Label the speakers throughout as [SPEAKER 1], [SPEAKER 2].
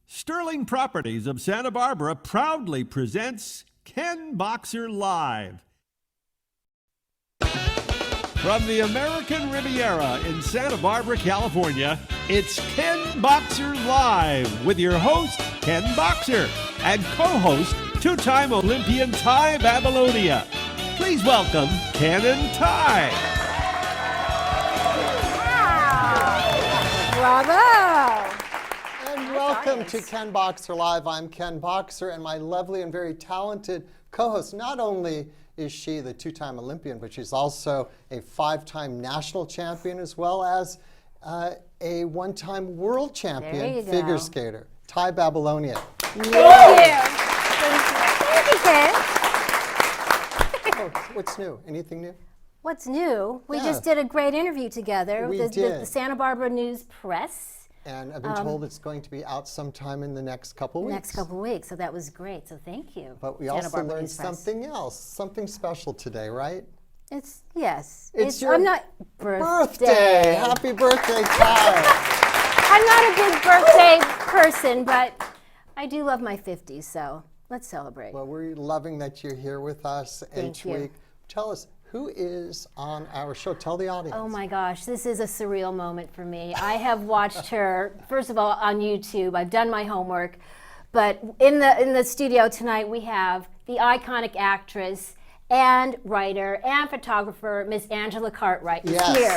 [SPEAKER 1] Sterling Properties of Santa Barbara proudly presents Ken Boxer Live. From the American Riviera in Santa Barbara, California, it's Ken Boxer Live with your host, Ken Boxer, and co-host, two-time Olympian Tai Babilonia. Please welcome Ken and Tai.
[SPEAKER 2] Bravo!
[SPEAKER 3] And welcome to Ken Boxer Live. I'm Ken Boxer, and my lovely and very talented co-host. Not only is she the two-time Olympian, but she's also a five-time national champion, as well as a one-time world champion figure skater, Tai Babilonia.
[SPEAKER 2] Thank you. Thank you, Ken.
[SPEAKER 3] Oh, what's new? Anything new?
[SPEAKER 2] What's new? We just did a great interview together with the Santa Barbara News Press.
[SPEAKER 3] And I've been told it's going to be out sometime in the next couple weeks.
[SPEAKER 2] Next couple weeks, so that was great. So thank you.
[SPEAKER 3] But we also learned something else, something special today, right?
[SPEAKER 2] It's
[SPEAKER 3] your
[SPEAKER 2] I'm not birthday.
[SPEAKER 3] Happy birthday, Tai.
[SPEAKER 2] I'm not a big birthday person, but I do love my 50s, so let's celebrate.
[SPEAKER 3] Well, we're loving that you're here with us each week. Tell us, who is on our show? Tell the audience.
[SPEAKER 2] Oh my gosh, this is a surreal moment for me. I have watched her, first of all, on YouTube. I've done my homework. But in the studio tonight, we have the iconic actress and writer and photographer, Miss Angela Cartwright, who's here.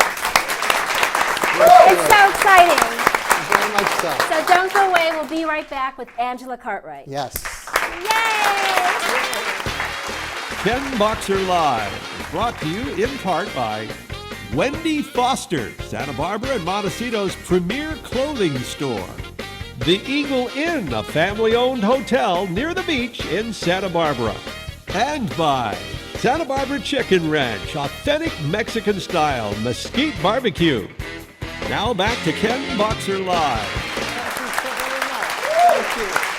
[SPEAKER 2] It's so exciting.
[SPEAKER 3] Very much so.
[SPEAKER 2] So don't go away. We'll be right back with Angela Cartwright.
[SPEAKER 3] Yes.
[SPEAKER 2] Yay!
[SPEAKER 1] Ken Boxer Live is brought to you in part by Wendy Foster, Santa Barbara and Montecito's premier clothing store. The Eagle Inn, a family-owned hotel near the beach in Santa Barbara. And by Santa Barbara Chicken Ranch, authentic Mexican-style mesquite barbecue. Now back to Ken Boxer Live.
[SPEAKER 3] Thank you so very much.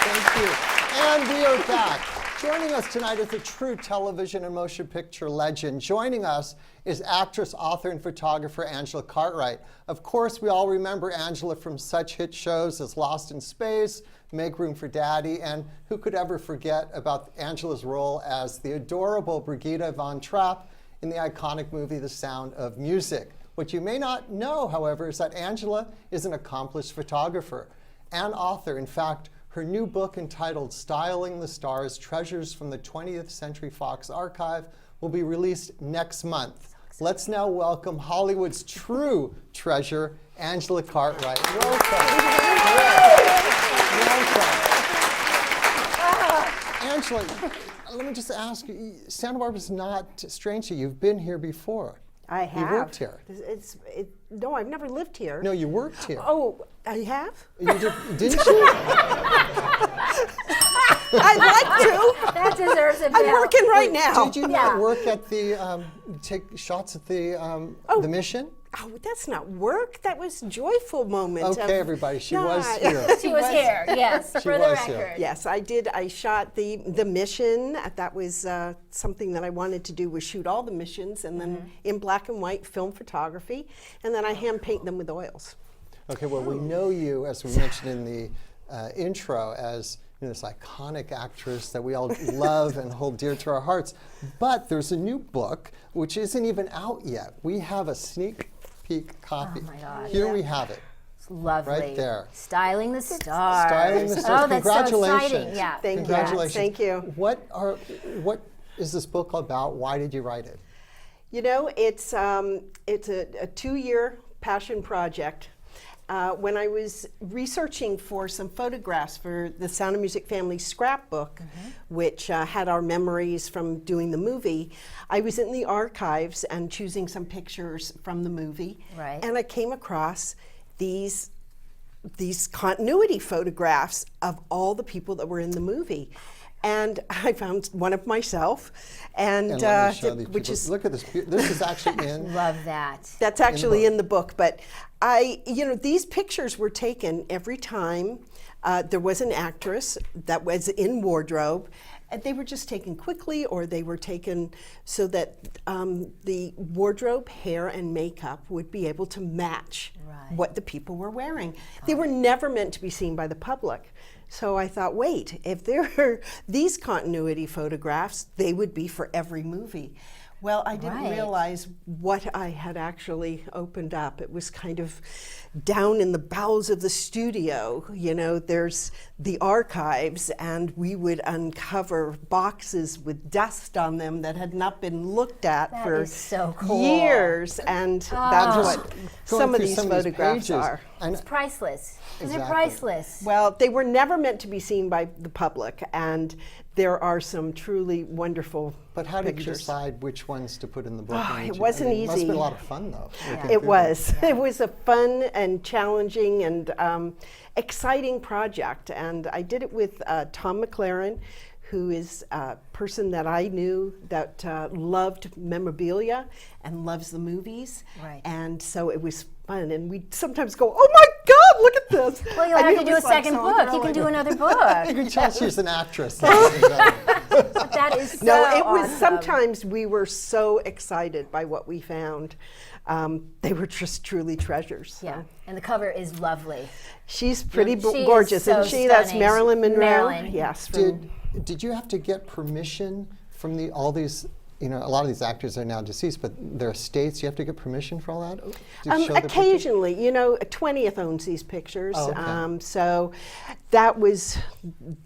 [SPEAKER 3] Thank you. And we are back. Joining us tonight is a true television and motion picture legend. Joining us is actress, author, and photographer Angela Cartwright. Of course, we all remember Angela from such hit shows as Lost in Space, Make Room for Daddy, and who could ever forget about Angela's role as the adorable Brigitte Von Trapp in the iconic movie The Sound of Music. What you may not know, however, is that Angela is an accomplished photographer and author. In fact, her new book entitled Styling the Stars, Treasures from the 20th Century Fox Archive will be released next month. Let's now welcome Hollywood's true treasure, Angela Cartwright. Welcome. Angela, let me just ask you, Santa Barbara's not strange to you. You've been here before.
[SPEAKER 4] I have.
[SPEAKER 3] You worked here.
[SPEAKER 4] No, I've never lived here.
[SPEAKER 3] No, you worked here.
[SPEAKER 4] Oh, I have?
[SPEAKER 3] Didn't you?
[SPEAKER 4] I'd like to.
[SPEAKER 2] That deserves a bell.
[SPEAKER 4] I'm working right now.
[SPEAKER 3] Did you not work at the, take shots at the Mission?
[SPEAKER 4] Oh, that's not work. That was a joyful moment.
[SPEAKER 3] Okay, everybody, she was here.
[SPEAKER 2] She was here, yes, for the record.
[SPEAKER 4] Yes, I did. I shot the Mission. That was something that I wanted to do, was shoot all the missions, and then in black and white film photography, and then I hand paint them with oils.
[SPEAKER 3] Okay, well, we know you, as we mentioned in the intro, as this iconic actress that we all love and hold dear to our hearts. But there's a new book, which isn't even out yet. We have a sneak peek copy.
[SPEAKER 2] Oh my God.
[SPEAKER 3] Here we have it.
[SPEAKER 2] It's lovely.
[SPEAKER 3] Right there.
[SPEAKER 2] Styling the Stars.
[SPEAKER 3] Styling the Stars.
[SPEAKER 2] Oh, that's
[SPEAKER 3] Congratulations.
[SPEAKER 2] so exciting. Yeah.
[SPEAKER 3] Congratulations.
[SPEAKER 4] Thank you.
[SPEAKER 3] What is this book about? Why did you write it?
[SPEAKER 4] You know, it's a 2-year passion project. When I was researching for some photographs for the Sound of Music family scrapbook, which had our memories from doing the movie, I was in the archives and choosing some pictures from the movie.
[SPEAKER 2] Right.
[SPEAKER 4] And I came across these continuity photographs of all the people that were in the movie. And I found one of myself, and which is,
[SPEAKER 3] look at this. This is actually in.
[SPEAKER 2] Love that.
[SPEAKER 4] That's actually in the book. But these pictures were taken every time there was an actress that was in wardrobe. And they were just taken quickly, or they were taken so that the wardrobe, hair, and makeup would be able to match what the people were wearing. They were never meant to be seen by the public. So I thought, wait, if there are these continuity photographs, they would be for every movie. Well, I didn't
[SPEAKER 2] Right.
[SPEAKER 4] realize what I had actually opened up. It was kind of down in the bowels of the studio. You know, there's the archives, and we would uncover boxes with dust on them that had not been looked at
[SPEAKER 2] That
[SPEAKER 4] for
[SPEAKER 2] is so cool.
[SPEAKER 4] years. And that's what some of these photographs
[SPEAKER 3] pages,
[SPEAKER 4] are.
[SPEAKER 2] It's priceless. These are
[SPEAKER 3] Exactly.
[SPEAKER 2] priceless.
[SPEAKER 4] Well, they were never meant to be seen by the public, and there are some truly wonderful
[SPEAKER 3] But how did you
[SPEAKER 4] pictures.
[SPEAKER 3] decide which ones to put in the book? and
[SPEAKER 4] It
[SPEAKER 3] which-
[SPEAKER 4] wasn't
[SPEAKER 3] It must have
[SPEAKER 4] easy.
[SPEAKER 3] been a lot of fun, though.
[SPEAKER 4] It was. It was a fun and challenging and exciting project. And I did it with Tom McLaren, who is a person that I knew that loved memorabilia and loves the movies.
[SPEAKER 2] Right.
[SPEAKER 4] And so it was fun. And we'd sometimes go, oh my God, look at this.
[SPEAKER 2] Well, you'll
[SPEAKER 4] I
[SPEAKER 2] have
[SPEAKER 4] mean,
[SPEAKER 2] to
[SPEAKER 4] it
[SPEAKER 2] do a
[SPEAKER 4] was like
[SPEAKER 2] second
[SPEAKER 4] so
[SPEAKER 2] book. You
[SPEAKER 4] thrilling.
[SPEAKER 2] can do another
[SPEAKER 3] You
[SPEAKER 2] book.
[SPEAKER 3] can tell she's an actress. ladies and gentlemen.
[SPEAKER 2] That is so
[SPEAKER 4] No, it was
[SPEAKER 2] awesome.
[SPEAKER 4] sometimes we were so excited by what we found. They were just truly treasures. So.
[SPEAKER 2] Yeah, and the cover is lovely.
[SPEAKER 4] She's pretty
[SPEAKER 2] She is
[SPEAKER 4] gorgeous,
[SPEAKER 2] so
[SPEAKER 4] isn't she? That's
[SPEAKER 2] stunning.
[SPEAKER 4] Marilyn Monroe.
[SPEAKER 2] Marilyn.
[SPEAKER 4] Yes. From,
[SPEAKER 3] Did you have to get permission from all these? You know, a lot of these actors are now deceased, but their estates. You have to get permission for all that. To show the pictures?
[SPEAKER 4] occasionally, you know, 20th owns these pictures,
[SPEAKER 3] Oh, okay.
[SPEAKER 4] so that was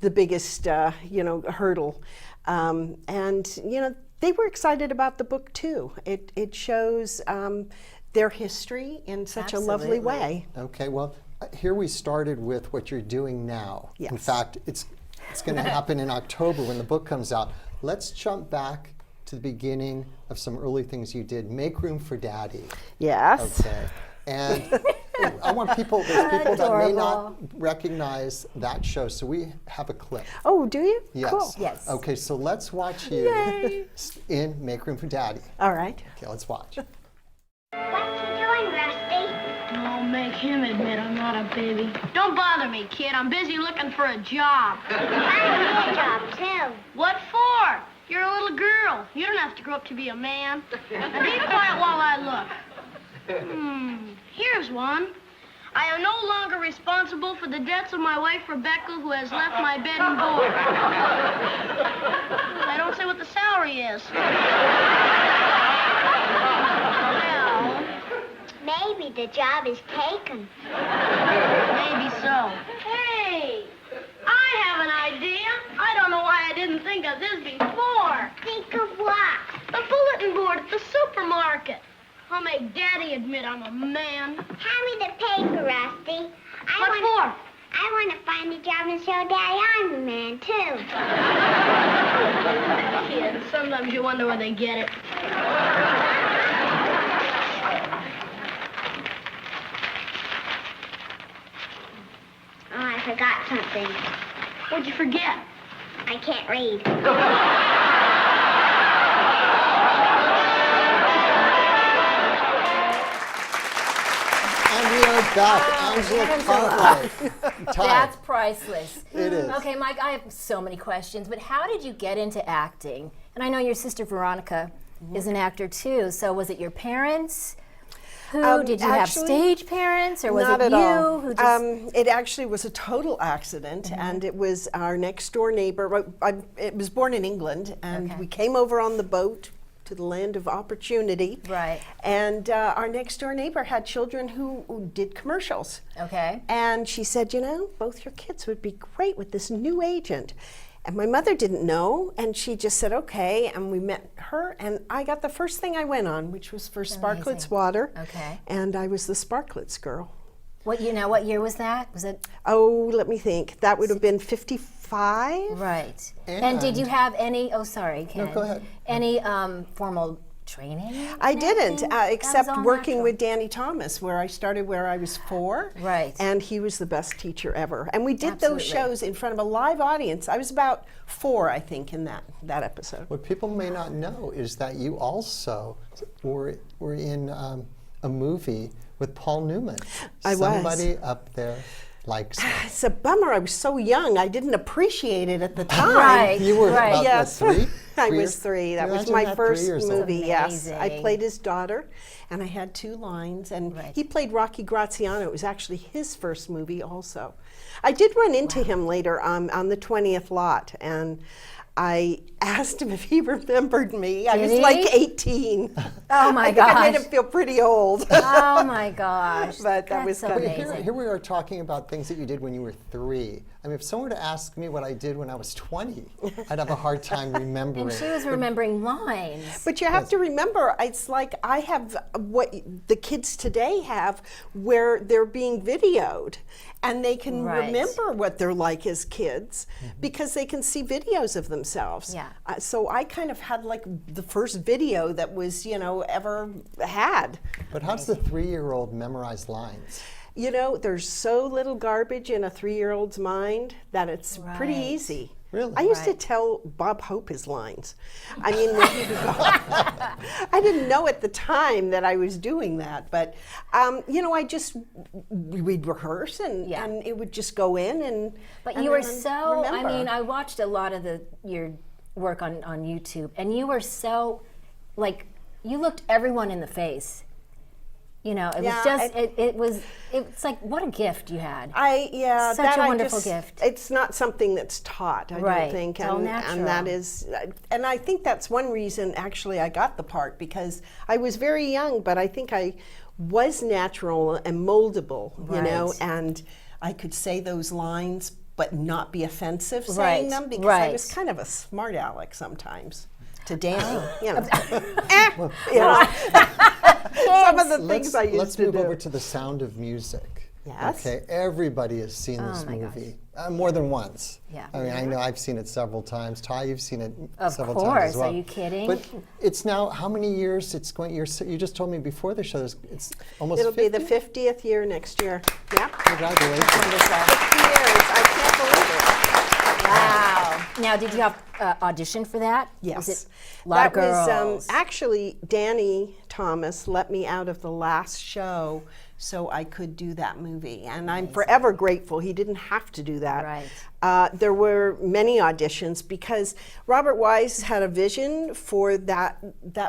[SPEAKER 4] the biggest, you know, hurdle. And you know, they were excited about the book too. It shows their history in such a lovely
[SPEAKER 2] Absolutely.
[SPEAKER 4] way.
[SPEAKER 3] Okay, well, here we started with what you're doing now. In
[SPEAKER 4] Yes.
[SPEAKER 3] fact, it's going to happen in October when the book comes out. Let's jump back to the beginning of some early things you did. Make Room for Daddy.
[SPEAKER 4] Yes.
[SPEAKER 3] Okay. And I want people, there's people that may not
[SPEAKER 2] Adorable.
[SPEAKER 3] recognize that show, so we have a clip.
[SPEAKER 4] Oh, do you?
[SPEAKER 3] Yes.
[SPEAKER 4] Cool.
[SPEAKER 2] Yes.
[SPEAKER 3] Okay, so let's watch you in Make Room for Daddy.
[SPEAKER 4] All right.
[SPEAKER 3] Okay, let's watch.
[SPEAKER 5] What you doing, Rusty?
[SPEAKER 6] Don't make him admit I'm not a baby. Don't bother me, kid. I'm busy looking for a job.
[SPEAKER 5] I need a job, too.
[SPEAKER 6] What for? You're a little girl. You don't have to grow up to be a man. Now be quiet while I look. Here's one. I am no longer responsible for the debts of my wife, Rebecca, who has left my bed and board. I don't say what the salary is. Well,
[SPEAKER 5] Maybe the job is taken.
[SPEAKER 6] maybe so. Hey, I have an idea. I don't know why I didn't think of this before.
[SPEAKER 5] Think of what?
[SPEAKER 6] The bulletin board at the supermarket. I'll make Daddy admit I'm a man.
[SPEAKER 5] Hand me the paper, Rusty.
[SPEAKER 6] What for?
[SPEAKER 5] I want to find a job and show Daddy I'm a man, too.
[SPEAKER 6] Kids, sometimes you wonder where they get it.
[SPEAKER 5] Oh, I forgot something.
[SPEAKER 6] What'd you forget?
[SPEAKER 5] I can't read.
[SPEAKER 3] And we are back. Angela Cartwright. Tai.
[SPEAKER 2] That's priceless.
[SPEAKER 3] It is.
[SPEAKER 2] Okay, Mike, I have so many questions, but how did you get into acting? And I know your sister Veronica is an actor too, so was it your parents? Who did you have
[SPEAKER 4] actually,
[SPEAKER 2] stage parents, or was
[SPEAKER 4] Not
[SPEAKER 2] it
[SPEAKER 4] at
[SPEAKER 2] you
[SPEAKER 4] all.
[SPEAKER 2] who just?
[SPEAKER 4] It actually was a total accident, and it was our next door neighbor. It was born in England, and
[SPEAKER 2] Okay.
[SPEAKER 4] we came over on the boat to the land of opportunity.
[SPEAKER 2] Right.
[SPEAKER 4] And our next door neighbor had children who did commercials.
[SPEAKER 2] Okay.
[SPEAKER 4] And she said, you know, both your kids would be great with this new agent. And my mother didn't know, and she just said, okay, and we met her, and I got the first thing I went on, which was for Sparklets
[SPEAKER 2] Amazing.
[SPEAKER 4] Water.
[SPEAKER 2] Okay.
[SPEAKER 4] And I was the Sparklets girl.
[SPEAKER 2] What what year was that? Was it
[SPEAKER 4] Oh, let me think. That would have been 55.
[SPEAKER 2] right? And did you
[SPEAKER 3] And-
[SPEAKER 2] have any? Oh, sorry, Ken.
[SPEAKER 3] go ahead.
[SPEAKER 2] Any formal training?
[SPEAKER 4] I
[SPEAKER 2] in
[SPEAKER 4] didn't,
[SPEAKER 2] acting? That was
[SPEAKER 4] except
[SPEAKER 2] all
[SPEAKER 4] working
[SPEAKER 2] natural.
[SPEAKER 4] with Danny Thomas, where I started where I was 4.
[SPEAKER 2] Right.
[SPEAKER 4] And he was the best teacher ever. And we did
[SPEAKER 2] Absolutely.
[SPEAKER 4] those shows in front of a live audience. I was about 4, I think, in that episode.
[SPEAKER 3] What people may not know is that you also were in a movie with Paul Newman.
[SPEAKER 4] I was.
[SPEAKER 3] Somebody up there likes me.
[SPEAKER 4] It's a bummer. I was so young. I didn't appreciate it at the time.
[SPEAKER 2] Right.
[SPEAKER 3] You were
[SPEAKER 2] right.
[SPEAKER 3] about
[SPEAKER 4] Yes.
[SPEAKER 3] what, 3?
[SPEAKER 4] I was 3. That was my first
[SPEAKER 3] 3 years old.
[SPEAKER 4] movie, yes. I
[SPEAKER 2] Amazing.
[SPEAKER 4] played his daughter, and I had 2 lines, and
[SPEAKER 2] Right.
[SPEAKER 4] he played Rocky Graziano. It was actually his first movie also. I did run into him later on the 20th lot, and I asked him if he remembered me. I
[SPEAKER 2] Did
[SPEAKER 4] was
[SPEAKER 2] he?
[SPEAKER 4] like 18.
[SPEAKER 2] Oh my
[SPEAKER 4] I think I made
[SPEAKER 2] gosh.
[SPEAKER 4] him feel pretty old.
[SPEAKER 2] Oh my gosh.
[SPEAKER 4] But that
[SPEAKER 2] That's
[SPEAKER 4] was
[SPEAKER 2] so
[SPEAKER 4] kinda-
[SPEAKER 2] amazing.
[SPEAKER 3] Here we are talking about things that you did when you were 3. I mean, if someone were to ask me what I did when I was 20, I'd have a hard time remembering.
[SPEAKER 2] And she was remembering lines.
[SPEAKER 4] But you have to remember, it's like I have what the kids today have, where they're being videoed, and they can
[SPEAKER 2] Right.
[SPEAKER 4] remember what they're like as kids because they can see videos of themselves.
[SPEAKER 2] Yeah.
[SPEAKER 4] So I kind of had like the first video that was, ever had.
[SPEAKER 3] But how does the 3-year-old memorize lines?
[SPEAKER 4] There's so little garbage in a 3-year-old's mind that it's pretty
[SPEAKER 2] Right.
[SPEAKER 4] easy.
[SPEAKER 3] Really?
[SPEAKER 4] I used to
[SPEAKER 2] Right.
[SPEAKER 4] tell Bob Hope his lines. I mean, when he would go, I didn't know at the time that I was doing that, but we'd rehearse and
[SPEAKER 2] Yeah.
[SPEAKER 4] and it would just go in and.
[SPEAKER 2] But
[SPEAKER 4] and
[SPEAKER 2] you were
[SPEAKER 4] then
[SPEAKER 2] so,
[SPEAKER 4] remember.
[SPEAKER 2] I mean, I watched a lot of your work on YouTube, and you were so, like, you looked everyone in the face. It
[SPEAKER 4] Yeah,
[SPEAKER 2] was just, it's like, what a gift you had. Such
[SPEAKER 4] that
[SPEAKER 2] a
[SPEAKER 4] I
[SPEAKER 2] wonderful
[SPEAKER 4] just-
[SPEAKER 2] gift.
[SPEAKER 4] It's not something that's taught, I
[SPEAKER 2] Right.
[SPEAKER 4] don't think,
[SPEAKER 2] It's all
[SPEAKER 4] and
[SPEAKER 2] natural.
[SPEAKER 4] that is, and I think that's one reason actually I got the part because I was very young, but I think I was natural and moldable,
[SPEAKER 2] Right.
[SPEAKER 4] and I could say those lines but not be offensive
[SPEAKER 2] Right,
[SPEAKER 4] saying them because I
[SPEAKER 2] right.
[SPEAKER 4] was kind of a smart aleck sometimes to Danny,
[SPEAKER 2] Oh.
[SPEAKER 4] Some of the things I used
[SPEAKER 3] Let's
[SPEAKER 4] to
[SPEAKER 3] move
[SPEAKER 4] do.
[SPEAKER 3] over to The Sound of Music.
[SPEAKER 4] Yes.
[SPEAKER 3] Okay, everybody has seen this
[SPEAKER 2] my
[SPEAKER 3] movie more than once.
[SPEAKER 2] Yeah.
[SPEAKER 3] I mean, I know I've seen it several times. Tai, you've seen it
[SPEAKER 2] Of
[SPEAKER 3] several
[SPEAKER 2] course,
[SPEAKER 3] times as well.
[SPEAKER 2] are you kidding?
[SPEAKER 3] But it's now how many years it's going? You just told me before the show. It's almost.
[SPEAKER 4] It'll
[SPEAKER 3] 50?
[SPEAKER 4] be the 50th year next year. Yeah.
[SPEAKER 3] Congratulations.
[SPEAKER 4] 50 years. I can't believe it.
[SPEAKER 2] Wow. Now, did you have audition for that?
[SPEAKER 4] Yes.
[SPEAKER 2] Was it a lot of girls?
[SPEAKER 4] was actually Danny Thomas let me out of the last show so I could do that movie, and I'm forever grateful. He didn't have to do that.
[SPEAKER 2] Right.
[SPEAKER 4] There were many auditions because Robert Wise had a vision for that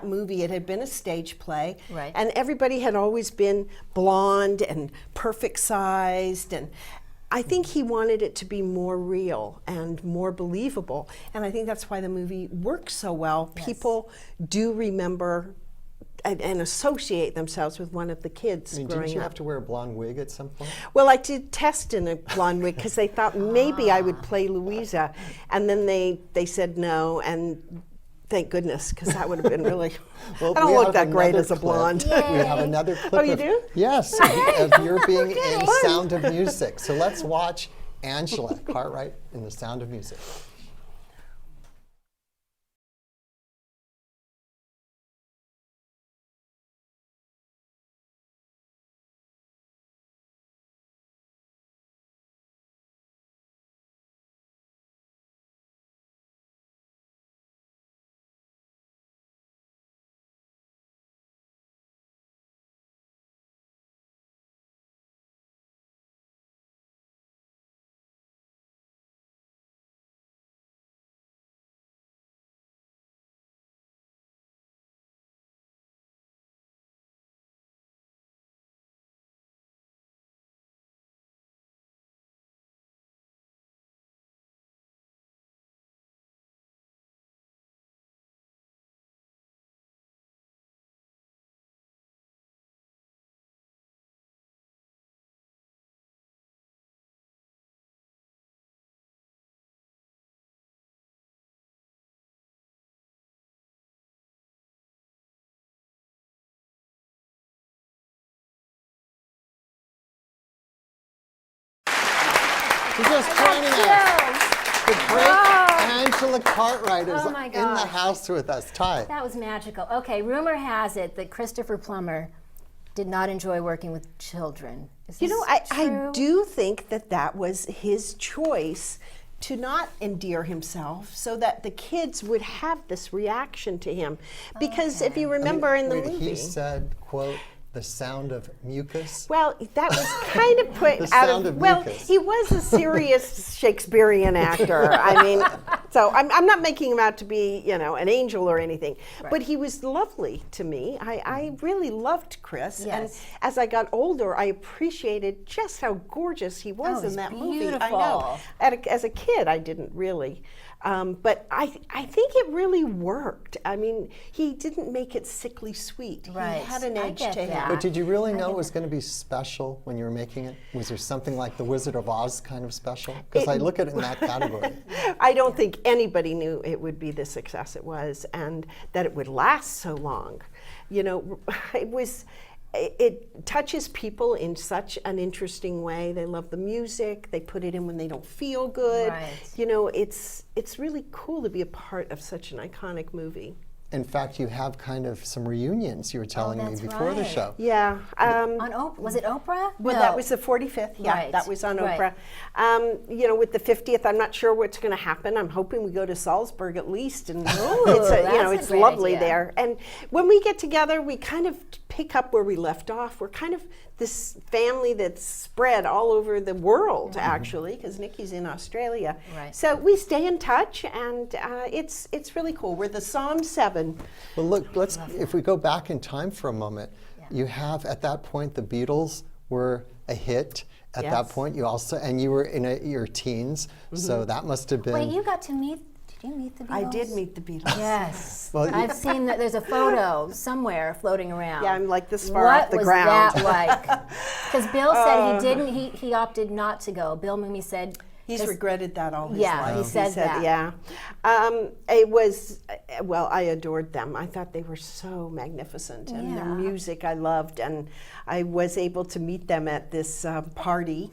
[SPEAKER 4] movie. It had been a stage play,
[SPEAKER 2] Right.
[SPEAKER 4] and everybody had always been blonde and perfect sized, and I think he wanted it to be more real and more believable, and I think that's why the movie works so well.
[SPEAKER 2] Yes.
[SPEAKER 4] People do remember and associate themselves with one of the kids
[SPEAKER 3] I mean,
[SPEAKER 4] growing
[SPEAKER 3] didn't you
[SPEAKER 4] up.
[SPEAKER 3] have to wear a blonde wig at some point?
[SPEAKER 4] Well, I did test in a blonde wig because they thought maybe I would play Louisa, and then they said no, and thank goodness because that would have been really.
[SPEAKER 3] Well,
[SPEAKER 4] I don't
[SPEAKER 3] we
[SPEAKER 4] look
[SPEAKER 3] have
[SPEAKER 4] that great
[SPEAKER 3] another
[SPEAKER 4] as a
[SPEAKER 3] clip.
[SPEAKER 4] blonde.
[SPEAKER 3] We have another clip.
[SPEAKER 4] Oh, you
[SPEAKER 3] of-
[SPEAKER 4] do?
[SPEAKER 3] Yes, of your being in Sound of Music. So let's watch Angela Cartwright in The Sound of Music. Who's just joining us? The great Angela Cartwright is
[SPEAKER 2] Oh my
[SPEAKER 3] in the
[SPEAKER 2] gosh.
[SPEAKER 3] house with us. Tai.
[SPEAKER 2] That was magical. Okay, rumor has it that Christopher Plummer did not enjoy working with children. Is
[SPEAKER 4] You
[SPEAKER 2] this
[SPEAKER 4] know, I
[SPEAKER 2] true?
[SPEAKER 4] do think that was his choice to not endear himself so that the kids would have this reaction to him. Because if you remember in the
[SPEAKER 3] Wait,
[SPEAKER 4] movie.
[SPEAKER 3] he said, quote, the sound of mucus.
[SPEAKER 4] Well, that was kind of put
[SPEAKER 3] The
[SPEAKER 4] out
[SPEAKER 3] sound
[SPEAKER 4] of,
[SPEAKER 3] of
[SPEAKER 4] well,
[SPEAKER 3] mucus.
[SPEAKER 4] he was a serious Shakespearean actor. I mean, So I'm not making him out to be, you know, an angel or anything, but he was lovely to me. I really loved Chris, and as I got older, I appreciated just how gorgeous he was in that movie. I know. As a kid, I didn't really. But I think it really worked. I mean, he didn't make it sickly sweet.
[SPEAKER 2] Right.
[SPEAKER 4] He had an edge to him.
[SPEAKER 3] But did you really know it was going to be special when you were making it? Was there something like The Wizard of Oz kind of special? Because I look at it in that category.
[SPEAKER 4] I don't think anybody knew it would be the success it was and that it would last so long. You know, it touches people in such an interesting way. They love the music. They put it in when they don't feel good.
[SPEAKER 2] Right.
[SPEAKER 4] You know, it's really cool to be a part of such an iconic movie.
[SPEAKER 3] In fact, you have kind of some reunions you were telling me before the show.
[SPEAKER 4] Yeah.
[SPEAKER 2] Was it Oprah?
[SPEAKER 4] Well, that was the 45th. Yeah, that was on Oprah. You know, with the 50th, I'm not sure what's going to happen. I'm hoping we go to Salzburg at least, and it's lovely there. And when we get together, we kind of pick up where we left off. We're kind of this family that's spread all over the world, actually, because Nikki's in Australia. Right. So we stay in touch, and it's really cool. We're the Psalm 7.
[SPEAKER 3] Well, look, if we go back in time for a moment, you have at that point the Beatles were a hit. At that point, you also, and you were in your teens, so that must have been.
[SPEAKER 2] Wait, you got to meet. Did you meet the Beatles?
[SPEAKER 4] I did meet the Beatles.
[SPEAKER 2] Yes. Well, I've seen that. There's a photo somewhere floating around.
[SPEAKER 4] Yeah, I'm like this far off the ground.
[SPEAKER 2] What was that like? Because Bill said he didn't. He opted not to go. Bill Mumy said.
[SPEAKER 4] He's regretted that all his life.
[SPEAKER 2] Yeah, he said that.
[SPEAKER 4] Yeah. It was, well, I adored them. I thought they were so magnificent, and their music I loved, and I was able to meet them at this party,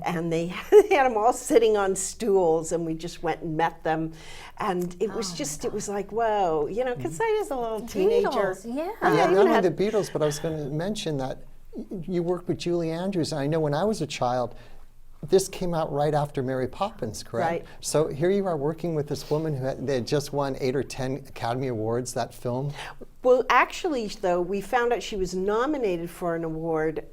[SPEAKER 4] and they had them all sitting on stools, and we just went and met them, and it was just, it was like, whoa, you know, because I was a little teenager.
[SPEAKER 2] Beatles,
[SPEAKER 3] not only the Beatles, but I was going to mention that you worked with Julie Andrews, and I know when I was a child, this came out right after Mary Poppins, correct?
[SPEAKER 4] Right.
[SPEAKER 3] So here you are working with this woman who had just won 8 or 10 Academy Awards, that film.
[SPEAKER 4] Well, actually, though, we found out she was nominated for an award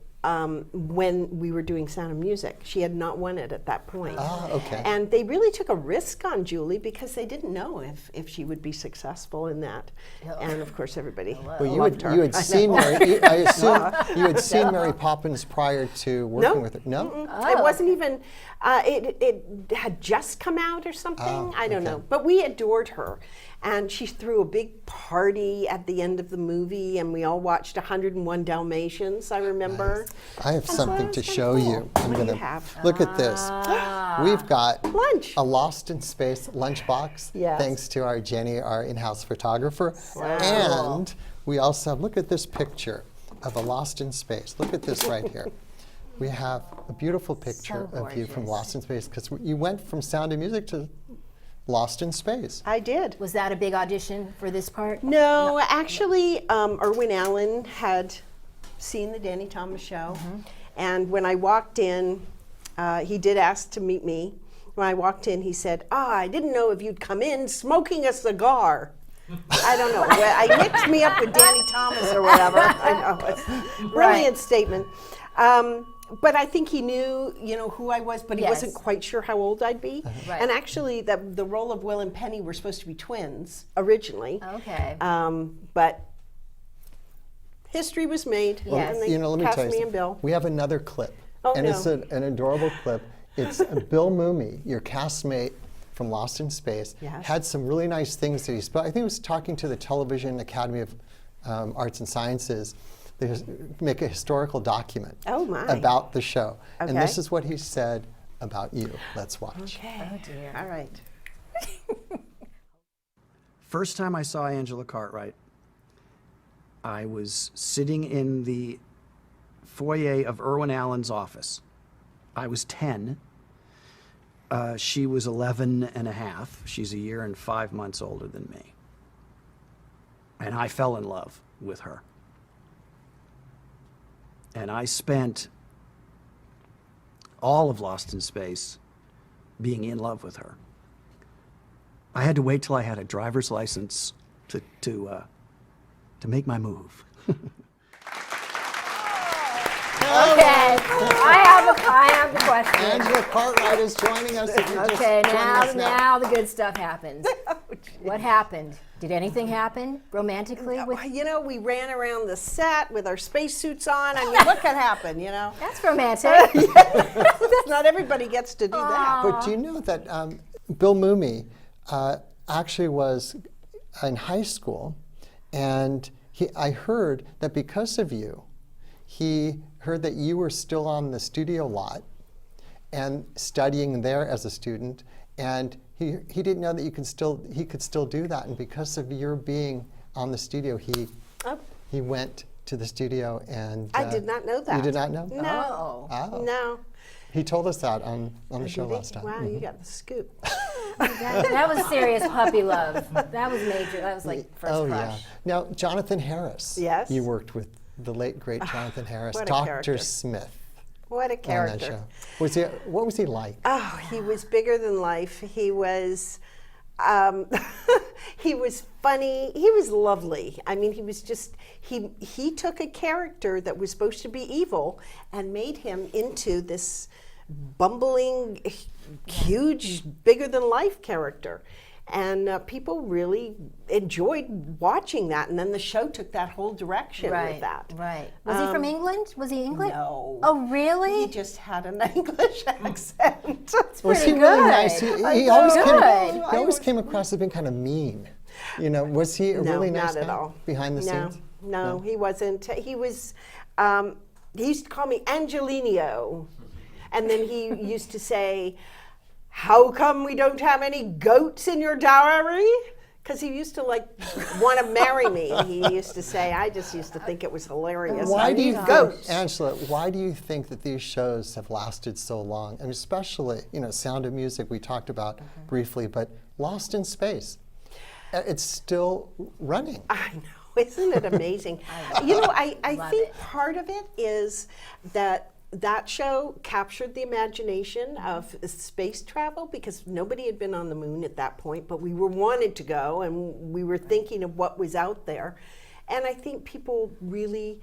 [SPEAKER 4] when we were doing Sound of Music. She had not won it at that point.
[SPEAKER 3] Ah, okay.
[SPEAKER 4] And they really took a risk on Julie because they didn't know if she would be successful in that. And of course, everybody loved her.
[SPEAKER 3] You had seen Mary. I assume you had seen Mary Poppins prior to working with her. No,
[SPEAKER 4] it wasn't even. It had just come out or something. I don't know. But we adored her. And she threw a big party at the end of the movie, and we all watched 101 Dalmatians, I remember.
[SPEAKER 3] Nice. I have something to show you. I'm
[SPEAKER 4] What do
[SPEAKER 3] going
[SPEAKER 4] you
[SPEAKER 3] to
[SPEAKER 4] have?
[SPEAKER 3] look at this. We've got
[SPEAKER 4] Lunch.
[SPEAKER 3] a Lost in Space lunchbox, thanks to our Jenny, our in-house photographer. And we also have, look at this picture of a Lost in Space. Look at this right here. We have a beautiful picture of you from Lost in Space, because you went from Sound of Music to Lost in Space.
[SPEAKER 4] I did.
[SPEAKER 2] Was that a big audition for this part?
[SPEAKER 4] No, actually, Irwin Allen had seen the Danny Thomas show, and when I walked in, he did ask to meet me. When I walked in, he said, I didn't know if you'd come in smoking a cigar. I don't know. I mixed me up with Danny Thomas or whatever. I know. It's a brilliant statement. But I think he knew, you know, who I was, but he wasn't quite sure how old I'd be. And actually, the role of Will and Penny were supposed to be twins originally.
[SPEAKER 2] Okay.
[SPEAKER 4] But history was made.
[SPEAKER 2] Yes.
[SPEAKER 4] And they
[SPEAKER 3] let me
[SPEAKER 4] cast
[SPEAKER 3] tell you
[SPEAKER 4] me
[SPEAKER 3] something.
[SPEAKER 4] and Bill.
[SPEAKER 3] We have another clip.
[SPEAKER 4] Oh,
[SPEAKER 3] and
[SPEAKER 4] no.
[SPEAKER 3] it's an adorable clip. It's Bill Mumy, your castmate from Lost in Space, had some really nice things that he spoke. I think he was talking to the Television Academy of Arts and Sciences. They make a historical document about the show. And this is what he said about you. Let's watch.
[SPEAKER 4] Okay. Oh, dear. All right.
[SPEAKER 7] First time I saw Angela Cartwright, I was sitting in the foyer of Irwin Allen's office. I was 10. She was 11 and a half. She's a year and 5 months older than me. And I fell in love with her. And I spent all of Lost in Space being in love with her. I had to wait till I had a driver's license to make my move.
[SPEAKER 2] Okay, I have the question.
[SPEAKER 3] Angela Cartwright is joining us. If you're just
[SPEAKER 2] Okay,
[SPEAKER 3] joining us
[SPEAKER 2] now the good stuff happens. What happened? Did anything happen romantically with?
[SPEAKER 4] You know, we ran around the set with our spacesuits on. I mean, what could happen, you know?
[SPEAKER 2] That's romantic.
[SPEAKER 4] Not everybody gets to do that.
[SPEAKER 3] But do you know that Bill Mumy actually was in high school, and I heard that because of you, he heard that you were still on the studio lot and studying there as a student, and he didn't know that he could still do that, and because of your being on the studio, he went to the studio and
[SPEAKER 4] I did not know that.
[SPEAKER 3] You did not know?
[SPEAKER 4] No.
[SPEAKER 3] Oh.
[SPEAKER 4] No.
[SPEAKER 3] He told us that on the show last time.
[SPEAKER 4] Wow, you got the scoop.
[SPEAKER 2] That was serious puppy love. That was major. That was like first
[SPEAKER 3] Oh
[SPEAKER 2] crush.
[SPEAKER 3] yeah. Now Jonathan Harris.
[SPEAKER 4] Yes.
[SPEAKER 3] You worked with the late great Jonathan Harris,
[SPEAKER 4] what a
[SPEAKER 3] Dr.
[SPEAKER 4] character.
[SPEAKER 3] Smith.
[SPEAKER 4] What a
[SPEAKER 3] On that
[SPEAKER 4] character.
[SPEAKER 3] show. What was he like?
[SPEAKER 4] Oh, he was bigger than life. He was, he was funny. He was lovely. I mean, he was just, he took a character that was supposed to be evil and made him into this bumbling, huge, bigger than life character. And people really enjoyed watching that. And then the show took that whole direction with that.
[SPEAKER 2] Right. Was he from England? Was he English?
[SPEAKER 4] No.
[SPEAKER 2] Oh, really?
[SPEAKER 4] He just had an English accent.
[SPEAKER 3] Was he
[SPEAKER 2] pretty
[SPEAKER 3] really
[SPEAKER 2] good.
[SPEAKER 3] nice? He
[SPEAKER 2] Good.
[SPEAKER 3] always came across as being kind of mean. You know, was he a really nice
[SPEAKER 4] not
[SPEAKER 3] guy
[SPEAKER 4] at all.
[SPEAKER 3] behind the
[SPEAKER 4] No,
[SPEAKER 3] scenes?
[SPEAKER 4] no, he wasn't. He was, he used to call me Angelino. And then he used to say, "How come we don't have any goats in your dowry?" Because he used to want to marry me. He used to say, I just used to think it was hilarious.
[SPEAKER 3] Why do you
[SPEAKER 4] goats?
[SPEAKER 3] think, Angela, why do you think that these shows have lasted so long? And especially, Sound of Music we talked about briefly, but Lost in Space, it's still running.
[SPEAKER 4] I know, isn't it amazing? I think part of it is that show captured the imagination of space travel because nobody had been on the moon at that point, but we wanted to go and we were thinking of what was out there. And I think people really,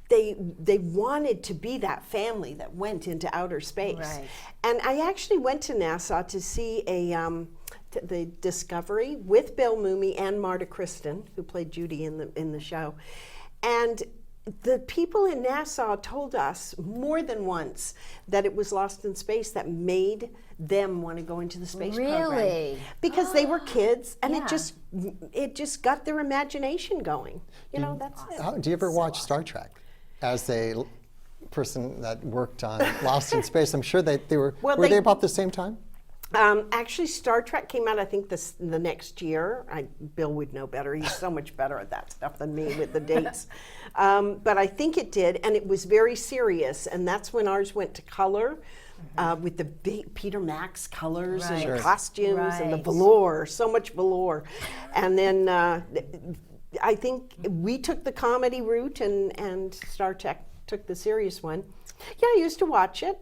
[SPEAKER 4] they wanted to be that family that went into outer space.
[SPEAKER 2] Right.
[SPEAKER 4] And I actually went to NASA to see the Discovery with Bill Mumy and Marta Kristen, who played Judy in the show. And the people in NASA told us more than once that it was Lost in Space that made them want to go into the space program.
[SPEAKER 2] Really?
[SPEAKER 4] Because they were kids, and
[SPEAKER 2] Yeah.
[SPEAKER 4] it just got their imagination going. That's it.
[SPEAKER 3] Do you ever watch Star Trek? As a person that worked on Lost in Space, I'm sure they were.
[SPEAKER 4] Well,
[SPEAKER 3] Were they about the same time?
[SPEAKER 4] Actually, Star Trek came out, I think, the next year. Bill would know better. He's so much better at that stuff than me with the dates. But I think it did, and it was very serious. And that's when ours went to color, with the big Peter Max colors and the costumes and the velour, so much velour. And then I think we took the comedy route, and Star Trek took the serious one. Yeah, I used to watch it,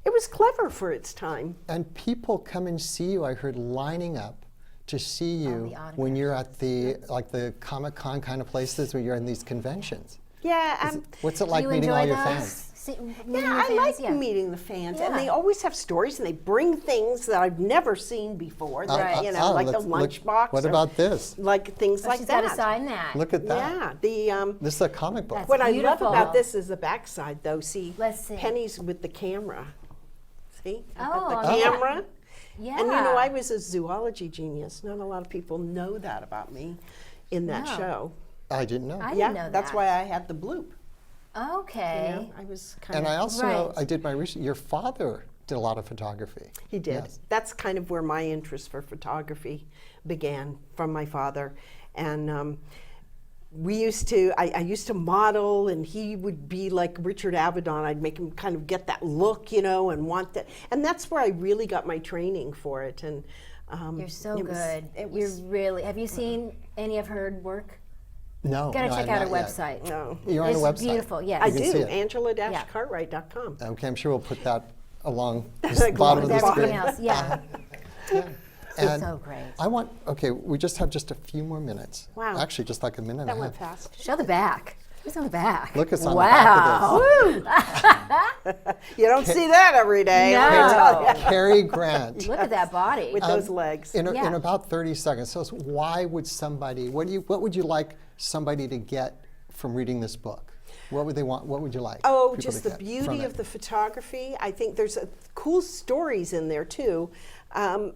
[SPEAKER 4] It was clever for its time.
[SPEAKER 3] And people come and see you, I heard, lining up to see you when you're at the Comic-Con kind of places where you're in these conventions.
[SPEAKER 4] Yeah.
[SPEAKER 3] What's it like
[SPEAKER 2] you
[SPEAKER 3] meeting
[SPEAKER 2] enjoy
[SPEAKER 3] all your
[SPEAKER 2] those?
[SPEAKER 3] fans?
[SPEAKER 4] I like meeting the fans, and they always have stories, and they bring things that I've never seen before. That, like the lunchbox.
[SPEAKER 3] What about this?
[SPEAKER 4] Like things like
[SPEAKER 2] She's
[SPEAKER 4] that.
[SPEAKER 2] got to sign that.
[SPEAKER 3] Look at that.
[SPEAKER 4] Yeah.
[SPEAKER 3] This is a comic book.
[SPEAKER 2] That's
[SPEAKER 4] What
[SPEAKER 2] beautiful.
[SPEAKER 4] I love about this is the backside, though.
[SPEAKER 2] Let's see.
[SPEAKER 4] Penny's with the camera. See? I've
[SPEAKER 2] Oh,
[SPEAKER 4] got the
[SPEAKER 2] yeah.
[SPEAKER 4] camera.
[SPEAKER 2] Yeah.
[SPEAKER 4] And I was a zoology genius. Not a lot of people know that about me in that
[SPEAKER 2] No.
[SPEAKER 4] show.
[SPEAKER 3] I didn't know.
[SPEAKER 2] I didn't know
[SPEAKER 4] That's
[SPEAKER 2] that.
[SPEAKER 4] why I had the bloop.
[SPEAKER 2] Okay.
[SPEAKER 4] I was kind
[SPEAKER 3] And
[SPEAKER 4] of.
[SPEAKER 3] I also know,
[SPEAKER 2] Right.
[SPEAKER 3] I did my research, your father did a lot of photography.
[SPEAKER 4] He did.
[SPEAKER 3] Yes.
[SPEAKER 4] That's kind of where my interest for photography began, from my father. And we used to, I used to model, and he would be like Richard Avedon. I'd make him kind of get that look, and want that. And that's where I really got my training for it. And
[SPEAKER 2] You're so
[SPEAKER 4] it was-
[SPEAKER 2] good.
[SPEAKER 4] it
[SPEAKER 2] You're
[SPEAKER 4] was-
[SPEAKER 2] really. Have you seen any of her work?
[SPEAKER 3] No.
[SPEAKER 2] Got to
[SPEAKER 3] no,
[SPEAKER 2] check out her
[SPEAKER 3] not yet.
[SPEAKER 2] website.
[SPEAKER 4] No.
[SPEAKER 3] You're on
[SPEAKER 2] It's
[SPEAKER 3] the website.
[SPEAKER 2] beautiful. Yes.
[SPEAKER 4] I
[SPEAKER 3] You can see
[SPEAKER 4] do,
[SPEAKER 3] it.
[SPEAKER 4] Angela-Cartwright.com.
[SPEAKER 3] Okay, I'm sure we'll put that along
[SPEAKER 4] Like
[SPEAKER 3] the bottom of
[SPEAKER 2] With
[SPEAKER 3] the
[SPEAKER 2] everything
[SPEAKER 3] screen.
[SPEAKER 2] else, yeah.
[SPEAKER 3] And
[SPEAKER 2] So great.
[SPEAKER 3] we just have just a few more minutes.
[SPEAKER 4] Wow.
[SPEAKER 3] Actually, just like a minute and
[SPEAKER 4] That
[SPEAKER 3] a
[SPEAKER 4] went
[SPEAKER 3] half.
[SPEAKER 4] fast.
[SPEAKER 2] Show the back. Who's on the back?
[SPEAKER 3] Look us on the back of this.
[SPEAKER 2] Woo!
[SPEAKER 4] You don't see that every day.
[SPEAKER 2] No.
[SPEAKER 4] let me tell ya.
[SPEAKER 3] Cary Grant.
[SPEAKER 2] Look at that body.
[SPEAKER 4] With those legs.
[SPEAKER 3] In
[SPEAKER 2] Yeah.
[SPEAKER 3] about 30 seconds, tell us why would somebody, what would you like somebody to get from reading this book? What would they want? What would you like?
[SPEAKER 4] Oh,
[SPEAKER 3] people
[SPEAKER 4] just
[SPEAKER 3] to
[SPEAKER 4] the
[SPEAKER 3] get
[SPEAKER 4] beauty
[SPEAKER 3] from
[SPEAKER 4] of
[SPEAKER 3] it?
[SPEAKER 4] the photography. I think there's cool stories in there too, and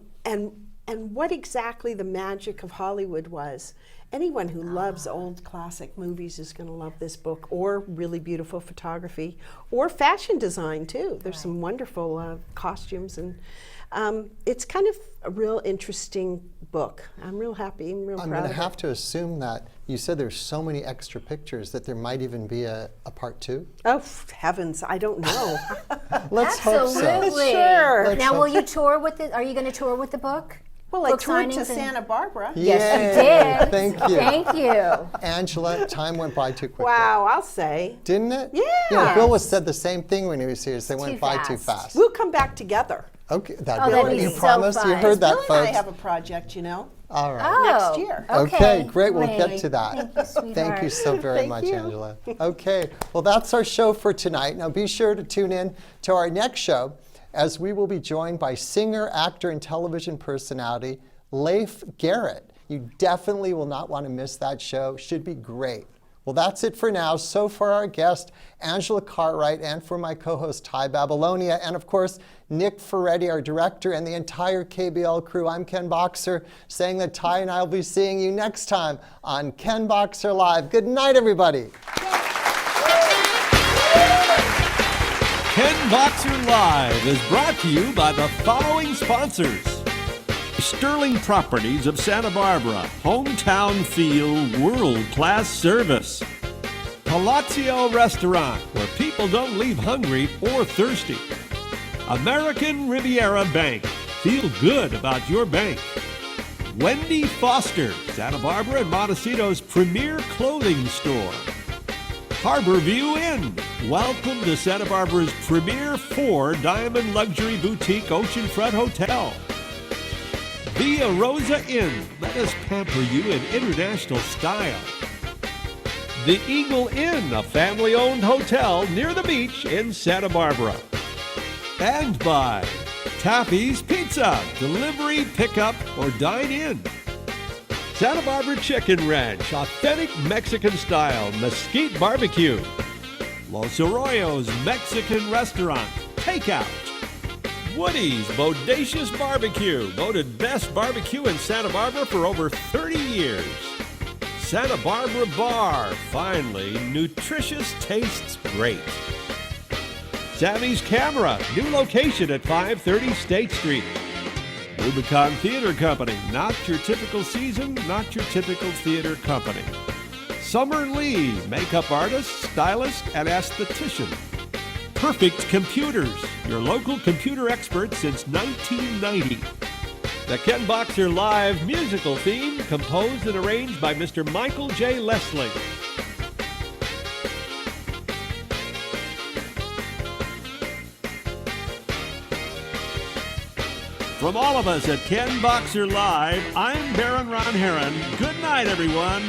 [SPEAKER 4] what exactly the magic of Hollywood was. Anyone who loves old classic movies is going to love this book, or really beautiful photography, or fashion design too. There's some wonderful costumes, and it's kind of a real interesting book. I'm real happy. I'm real
[SPEAKER 3] I'm
[SPEAKER 4] proud
[SPEAKER 3] going
[SPEAKER 4] of
[SPEAKER 3] to have to assume that you said there's so many extra pictures that there might even be a part 2.
[SPEAKER 4] Oh heavens, I don't know.
[SPEAKER 3] Let's hope so.
[SPEAKER 2] Absolutely.
[SPEAKER 4] Sure.
[SPEAKER 3] Let's
[SPEAKER 2] Now,
[SPEAKER 3] hope
[SPEAKER 2] will you tour with it? Are you going to tour with the book?
[SPEAKER 4] Well, I
[SPEAKER 2] Book
[SPEAKER 4] toured to
[SPEAKER 2] signings and-
[SPEAKER 4] Santa Barbara.
[SPEAKER 2] Yes, you
[SPEAKER 3] Yay.
[SPEAKER 2] did.
[SPEAKER 3] Thank you.
[SPEAKER 2] Thank you.
[SPEAKER 3] Angela, time went by too quickly.
[SPEAKER 4] Wow, I'll say.
[SPEAKER 3] Didn't it?
[SPEAKER 4] Yeah.
[SPEAKER 3] You know, Bill was said the same thing when he was here. They went
[SPEAKER 2] Too
[SPEAKER 3] by too
[SPEAKER 2] fast.
[SPEAKER 3] fast.
[SPEAKER 4] We'll come back together.
[SPEAKER 3] Okay,
[SPEAKER 2] Oh, that'd be
[SPEAKER 3] you
[SPEAKER 2] so
[SPEAKER 3] promised. You
[SPEAKER 2] fun.
[SPEAKER 3] heard that,
[SPEAKER 4] Bill and
[SPEAKER 3] folks.
[SPEAKER 4] I have a project, you know.
[SPEAKER 3] All right.
[SPEAKER 2] Oh,
[SPEAKER 4] Next year.
[SPEAKER 3] Okay, great. We'll get
[SPEAKER 2] great.
[SPEAKER 3] to that.
[SPEAKER 2] Thank you,
[SPEAKER 3] Thank
[SPEAKER 2] sweetheart.
[SPEAKER 3] you so very
[SPEAKER 4] Thank
[SPEAKER 3] much,
[SPEAKER 4] you.
[SPEAKER 3] Angela. Okay, well, that's our show for tonight. Now, be sure to tune in to our next show, as we will be joined by singer, actor, and television personality Leif Garrett. You definitely will not want to miss that show. Should be great. Well, that's it for now. So for our guest, Angela Cartwright, and for my co-host, Tai Babilonia, and of course, Nick Feretti, our director, and the entire KBL crew, I'm Ken Boxer, saying that Tai and I will be seeing you next time on Ken Boxer Live. Good night, everybody.
[SPEAKER 1] Ken Boxer Live is brought to you by the following sponsors. Sterling Properties of Santa Barbara, hometown feel, world-class service. Palazzo Restaurant, where people don't leave hungry or thirsty. American Riviera Bank, feel good about your bank. Wendy Foster, Santa Barbara and Montecito's premier clothing store. Harborview Inn, welcome to Santa Barbara's premier 4-diamond luxury boutique oceanfront hotel. Via Rosa Inn, let us pamper you in international style. The Eagle Inn, a family-owned hotel near the beach in Santa Barbara. And by Taffy's Pizza, delivery, pickup, or dine in. Santa Barbara Chicken Ranch, authentic Mexican style, mesquite barbecue. Los Arroyos Mexican Restaurant, takeout. Woody's Bodacious Barbecue, voted best barbecue in Santa Barbara for over 30 years. Santa Barbara Bar, finally, nutritious, tastes great. Sammy's Camera, new location at 530 State Street. Rubicon Theater Company, not your typical season, not your typical theater company. Summer Lee, makeup artist, stylist, and esthetician. Perfect Computers, your local computer expert since 1990. The Ken Boxer Live musical theme, composed and arranged by Mr. Michael J. Leslie. From all of us at Ken Boxer Live, I'm Baron Ron Heron. Good night, everyone.